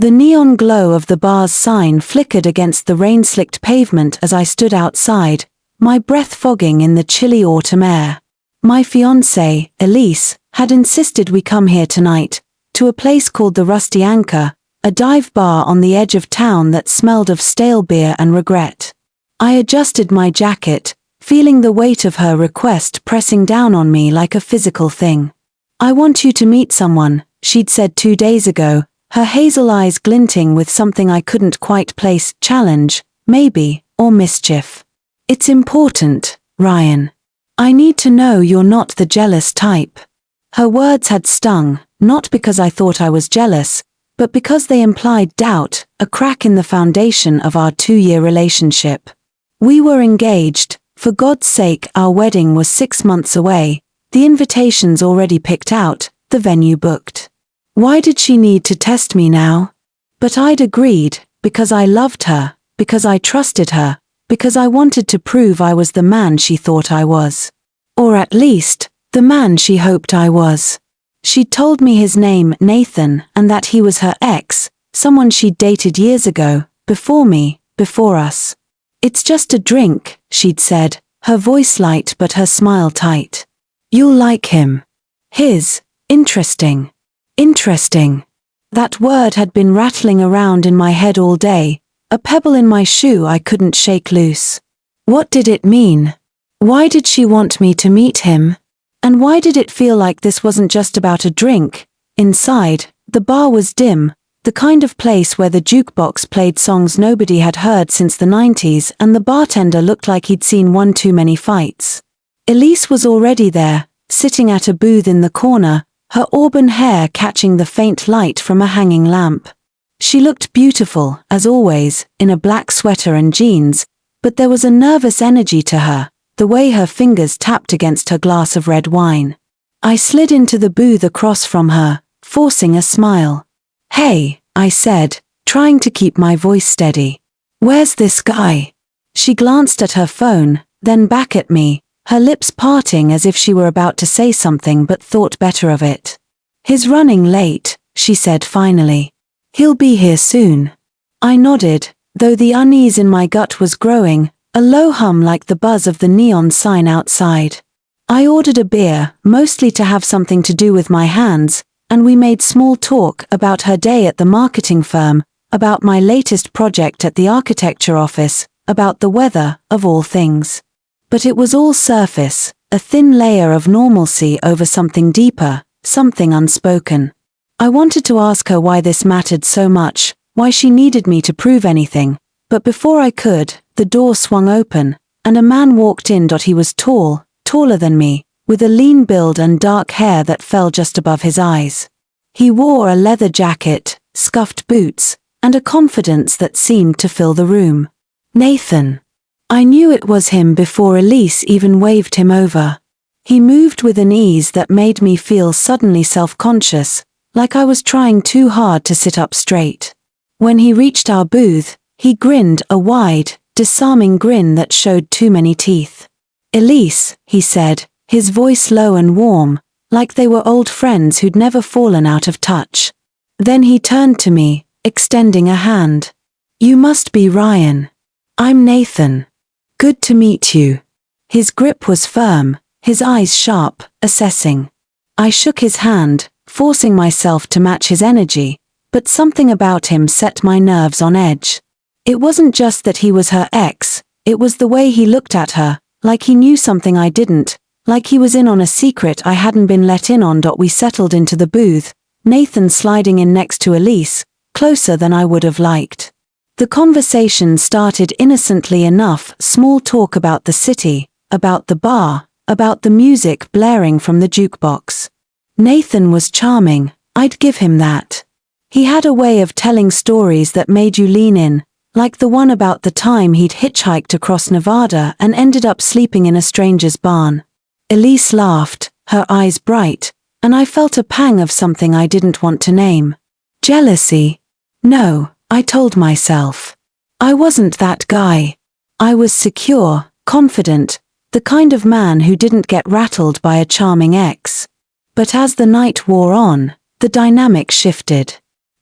The neon glow of the bar's sign flickered against the rain-slicked pavement as I stood outside, my breath fogging in the chilly autumn air. My fiancée, Elise, had insisted we come here tonight, to a place called the Rusty Anchor, a dive bar on the edge of town that smelled of stale beer and regret. I adjusted my jacket, feeling the weight of her request pressing down on me like a physical thing. "I want you to meet someone," she'd said 2 days ago, her hazel eyes glinting with something I couldn't quite place, challenge, maybe, or mischief. "It's important, Ryan. I need to know you're not the jealous type." Her words had stung, not because I thought I was jealous, but because they implied doubt, a crack in the foundation of our 2-year relationship. We were engaged, for God's sake, our wedding was 6 months away, the invitations already picked out, the venue booked. Why did she need to test me now? But I'd agreed, because I loved her, because I trusted her, because I wanted to prove I was the man she thought I was. Or at least, the man she hoped I was. She'd told me his name, Nathan, and that he was her ex, someone she'd dated years ago, before me, before us. "It's just a drink," she'd said, her voice light but her smile tight. "You'll like him. Interesting. Interesting." That word had been rattling around in my head all day, a pebble in my shoe I couldn't shake loose. What did it mean? Why did she want me to meet him? And why did it feel like this wasn't just about a drink? Inside, the bar was dim, the kind of place where the jukebox played songs nobody had heard since the 90s, and the bartender looked like he'd seen one too many fights. Elise was already there, sitting at a booth in the corner, her auburn hair catching the faint light from a hanging lamp. She looked beautiful, as always, in a black sweater and jeans, but there was a nervous energy to her, the way her fingers tapped against her glass of red wine. I slid into the booth across from her, forcing a smile. "Hey," I said, trying to keep my voice steady. "Where's this guy?" She glanced at her phone, then back at me, her lips parting as if she were about to say something but thought better of it. "He's running late," she said finally. "He'll be here soon." I nodded, though the unease in my gut was growing, a low hum like the buzz of the neon sign outside. I ordered a beer, mostly to have something to do with my hands, and we made small talk about her day at the marketing firm, about my latest project at the architecture office, about the weather, of all things. But it was all surface, a thin layer of normalcy over something deeper, something unspoken. I wanted to ask her why this mattered so much, why she needed me to prove anything, but before I could, the door swung open, and a man walked in. He was tall, taller than me, with a lean build and dark hair that fell just above his eyes. He wore a leather jacket, scuffed boots, and a confidence that seemed to fill the room. Nathan. I knew it was him before Elise even waved him over. He moved with an ease that made me feel suddenly self-conscious, like I was trying too hard to sit up straight. When he reached our booth, he grinned, a wide, disarming grin that showed too many teeth. "Elise," he said, his voice low and warm, like they were old friends who'd never fallen out of touch. Then he turned to me, extending a hand. "You must be Ryan. I'm Nathan. Good to meet you." His grip was firm, his eyes sharp, assessing. I shook his hand, forcing myself to match his energy, but something about him set my nerves on edge. It wasn't just that he was her ex, it was the way he looked at her, like he knew something I didn't, like he was in on a secret I hadn't been let in on. We settled into the booth, Nathan sliding in next to Elise, closer than I would have liked. The conversation started innocently enough, small talk about the city, about the bar, about the music blaring from the jukebox. Nathan was charming, I'd give him that. He had a way of telling stories that made you lean in, like the one about the time he'd hitchhiked across Nevada and ended up sleeping in a stranger's barn. Elise laughed, her eyes bright, and I felt a pang of something I didn't want to name. Jealousy? No, I told myself. I wasn't that guy. I was secure, confident, the kind of man who didn't get rattled by a charming ex. But as the night wore on, the dynamic shifted.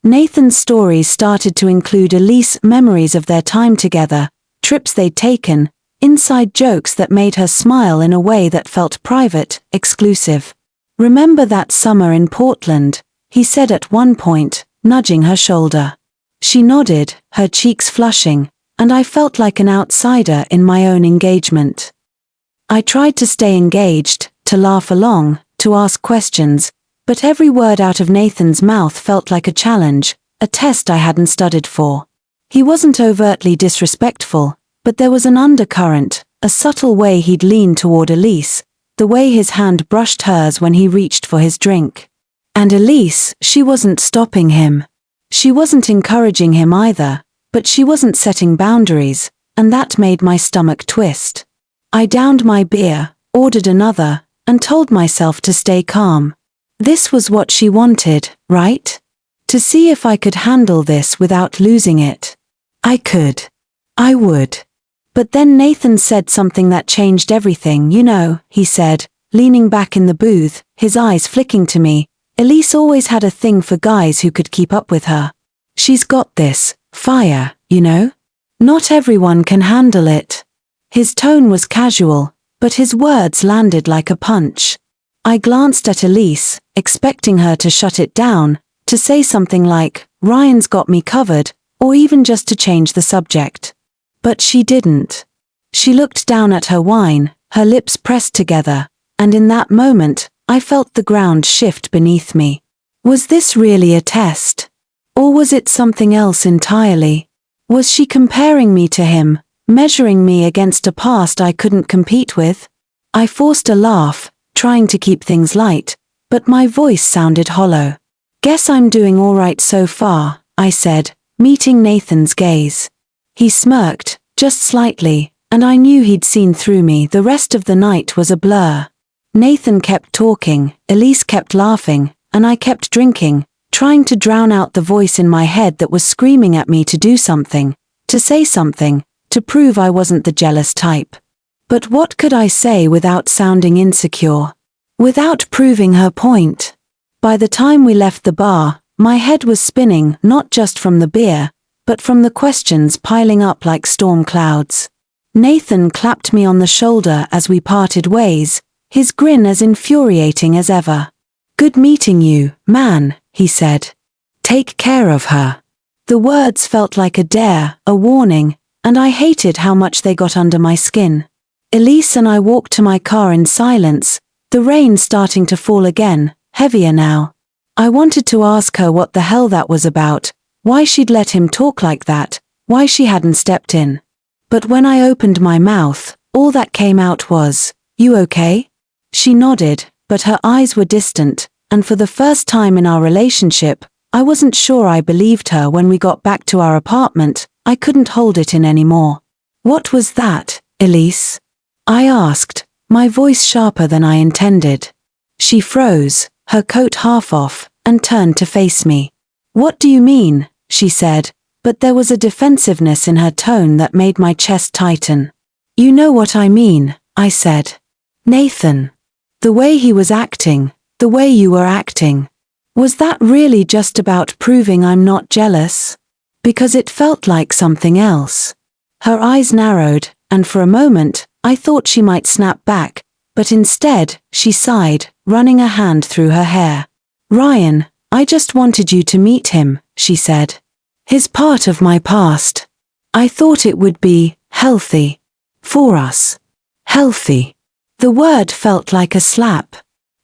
Nathan's stories started to include Elise memories of their time together, trips they'd taken, inside jokes that made her smile in a way that felt private, exclusive. "Remember that summer in Portland?" he said at one point, nudging her shoulder. She nodded, her cheeks flushing, and I felt like an outsider in my own engagement. I tried to stay engaged, to laugh along, to ask questions, but every word out of Nathan's mouth felt like a challenge, a test I hadn't studied for. He wasn't overtly disrespectful, but there was an undercurrent, a subtle way he'd lean toward Elise, the way his hand brushed hers when he reached for his drink. And Elise, she wasn't stopping him. She wasn't encouraging him either, but she wasn't setting boundaries, and that made my stomach twist. I downed my beer, ordered another, and told myself to stay calm. This was what she wanted, right? To see if I could handle this without losing it. I could. I would. But then Nathan said something that changed everything. "You know," he said, leaning back in the booth, his eyes flicking to me, "Elise always had a thing for guys who could keep up with her. She's got this fire, you know? Not everyone can handle it." His tone was casual, but his words landed like a punch. I glanced at Elise, expecting her to shut it down, to say something like, "Ryan's got me covered," or even just to change the subject. But she didn't. She looked down at her wine, her lips pressed together, and in that moment, I felt the ground shift beneath me. Was this really a test? Or was it something else entirely? Was she comparing me to him, measuring me against a past I couldn't compete with? I forced a laugh, trying to keep things light, but my voice sounded hollow. "Guess I'm doing all right so far," I said, meeting Nathan's gaze. He smirked, just slightly, and I knew he'd seen through me. The rest of the night was a blur. Nathan kept talking, Elise kept laughing, and I kept drinking, trying to drown out the voice in my head that was screaming at me to do something, to say something, to prove I wasn't the jealous type. But what could I say without sounding insecure? Without proving her point? By the time we left the bar, my head was spinning, not just from the beer, but from the questions piling up like storm clouds. Nathan clapped me on the shoulder as we parted ways, his grin as infuriating as ever. "Good meeting you, man," he said. "Take care of her." The words felt like a dare, a warning, and I hated how much they got under my skin. Elise and I walked to my car in silence, the rain starting to fall again, heavier now. I wanted to ask her what the hell that was about, why she'd let him talk like that, why she hadn't stepped in. But when I opened my mouth, all that came out was, "You okay?" She nodded, but her eyes were distant, and for the first time in our relationship, I wasn't sure I believed her. When we got back to our apartment, I couldn't hold it in anymore. "What was that, Elise?" I asked, my voice sharper than I intended. She froze, her coat half off, and turned to face me. "What do you mean?" she said, but there was a defensiveness in her tone that made my chest tighten. "You know what I mean," I said. "Nathan. The way he was acting, the way you were acting. Was that really just about proving I'm not jealous? Because it felt like something else." Her eyes narrowed, and for a moment, I thought she might snap back, but instead, she sighed, running a hand through her hair. "Ryan, I just wanted you to meet him," she said. "He's part of my past. I thought it would be healthy for us." Healthy. The word felt like a slap.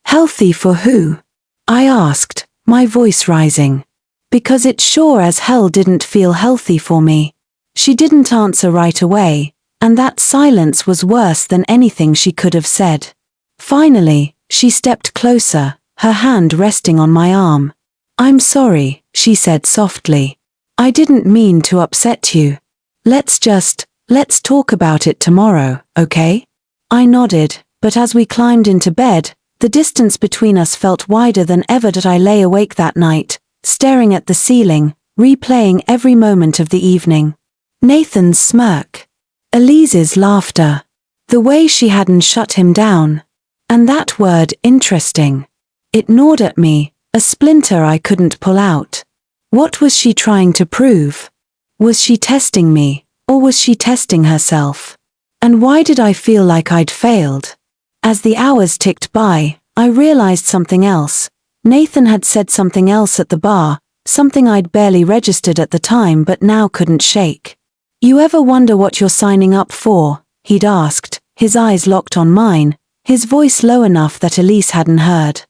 Healthy for who? I asked, my voice rising. Because it sure as hell didn't feel healthy for me. She didn't answer right away, and that silence was worse than anything she could have said. Finally, she stepped closer, her hand resting on my arm. "I'm sorry," she said softly. "I didn't mean to upset you. Let's talk about it tomorrow, okay?" I nodded, but as we climbed into bed, the distance between us felt wider than ever. That I lay awake that night, staring at the ceiling, replaying every moment of the evening. Nathan's smirk. Elise's laughter. The way she hadn't shut him down. And that word, interesting. It gnawed at me, a splinter I couldn't pull out. What was she trying to prove? Was she testing me, or was she testing herself? And why did I feel like I'd failed? As the hours ticked by, I realized something else. Nathan had said something else at the bar, something I'd barely registered at the time but now couldn't shake. You ever wonder what you're signing up for? He'd asked, his eyes locked on mine, his voice low enough that Elise hadn't heard.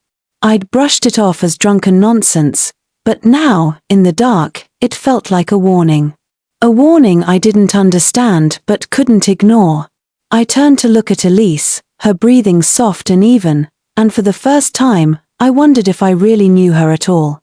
I'd brushed it off as drunken nonsense, but now, in the dark, it felt like a warning. A warning I didn't understand but couldn't ignore. I turned to look at Elise, her breathing soft and even, and for the first time, I wondered if I really knew her at all.